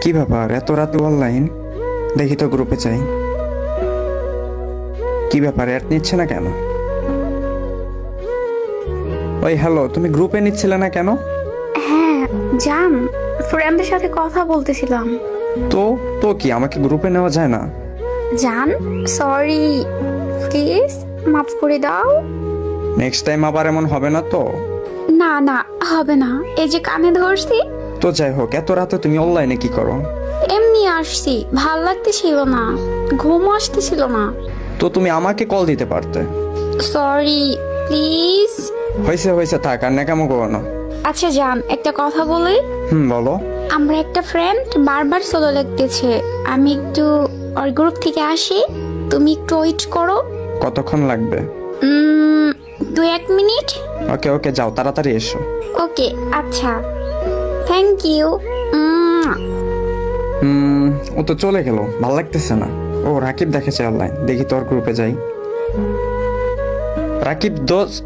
কি ব্যাপার এত রাতে অনলাইন? দেখি তো গ্রুপে চাই। কি ব্যাপার অ্যাড নিচ্ছে না কেন? ওই হ্যালো, তুমি গ্রুপে নিচ্ছিলে না কেন? হ্যাঁ জান, ফ্রেন্ডের সাথে কথা বলতেছিলাম। তো তো কি আমাকে গ্রুপে নেওয়া যায় না? জান সরি, প্লিজ মাফ করে দাও। নেক্সট টাইম আবার এমন হবে না তো? না না, হবে না, এই যে কানে ধরছি। তো যাই হোক, এত রাতে তুমি অনলাইনে কি করো? এমনি আসছি, ভাল লাগতেছিল না, ঘুম আসতেছিল না। তো তুমি আমাকে কল দিতে পারতে। Sorry please. হয়েছে হয়েছে, থাক আর ন্যাকামো করো না। আচ্ছা জান, একটা কথা বলি। বলো। আমরা একটা ফ্রেন্ড বারবার সোলো লিখতেছে, আমি একটু ওর গ্রুপ থেকে আসি, তুমি একটু ওয়েট করো। কতক্ষণ লাগবে? 2-1 মিনিট। ওকে ওকে, যাও তাড়াতাড়ি এসো। ওকে আচ্ছা, থ্যাংক ইউ। ও তো চলে গেল, ভাল লাগতেছে না। ও রাকিব দেখেছে অনলাইন, দেখি তোর গ্রুপে যাই। রাকিব দোস্ত,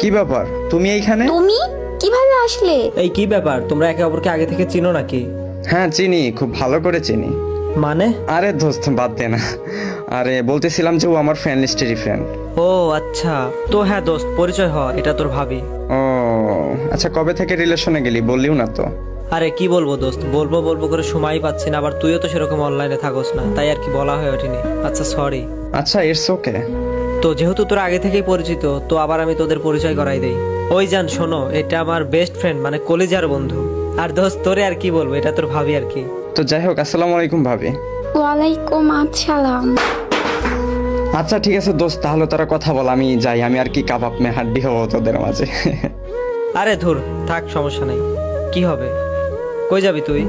কি ব্যাপার তুমি এইখানে? তুমি কিভাবে আসলে? এই কি ব্যাপার, তোমরা একে অপরকে আগে থেকে চিনো নাকি? হ্যাঁ চিনি, খুব ভালো করে চিনি। মানে? আরে দোস্ত বাদ দে না। আরে বলতেছিলাম যে ও আমার ফ্রেন্ড লিস্টেরই ফ্রেন্ড। ও আচ্ছা, তো হ্যাঁ দোস্ত, পরিচয় হ, এটা তোর ভাবি। ও আচ্ছা, কবে থেকে রিলেশনে গেলি বললিও না তো? আরে কি বলবো দোস্ত, বলবো বলবো করে সময়ই পাচ্ছি না, আবার তুইও তো সেরকম অনলাইনে থাকোস না, তাই আর কি বলা হয়ে ওঠেনি। আচ্ছা সরি। আচ্ছা ইটস ওকে। তো যেহেতু তোরা আগে থেকেই পরিচিত, তো আবার আমি তোদের পরিচয় করাই দেই। ওই জান শোনো, এটা আমার বেস্ট ফ্রেন্ড, মানে কলিজার বন্ধু। আর দোস্ত তোরে আর কি বলবো, এটা তোর ভাবি আর কি। তো যাই হোক, আসসালামু আলাইকুম ভাবি। ওয়ালাইকুম আসসালাম। আচ্ছা ঠিক আছে দোস্ত, তাহলে তোরা কথা বল, আমি যাই। আমি আর কি কাবাব মে হাড্ডি হবো তোদের মাঝে? আরে ধুর, থাক সমস্যা নেই। কি হবে, কই যাবি তুই?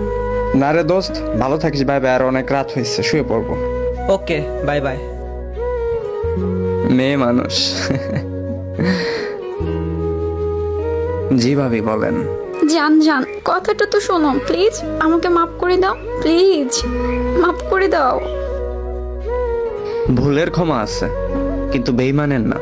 না রে দোস্ত, ভালো থাকিস, বাই বাই। আর অনেক রাত হয়েছে, শুয়ে পড়বো। Okay bye bye. মেয়ে মানুষ। জি ভাবি বলেন। জান জান, কথাটা তো শোনো প্লিজ, আমাকে মাফ করে দাও, প্লিজ মাফ করে দাও। ভুলের ক্ষমা আছে, কিন্তু বেইমানের না।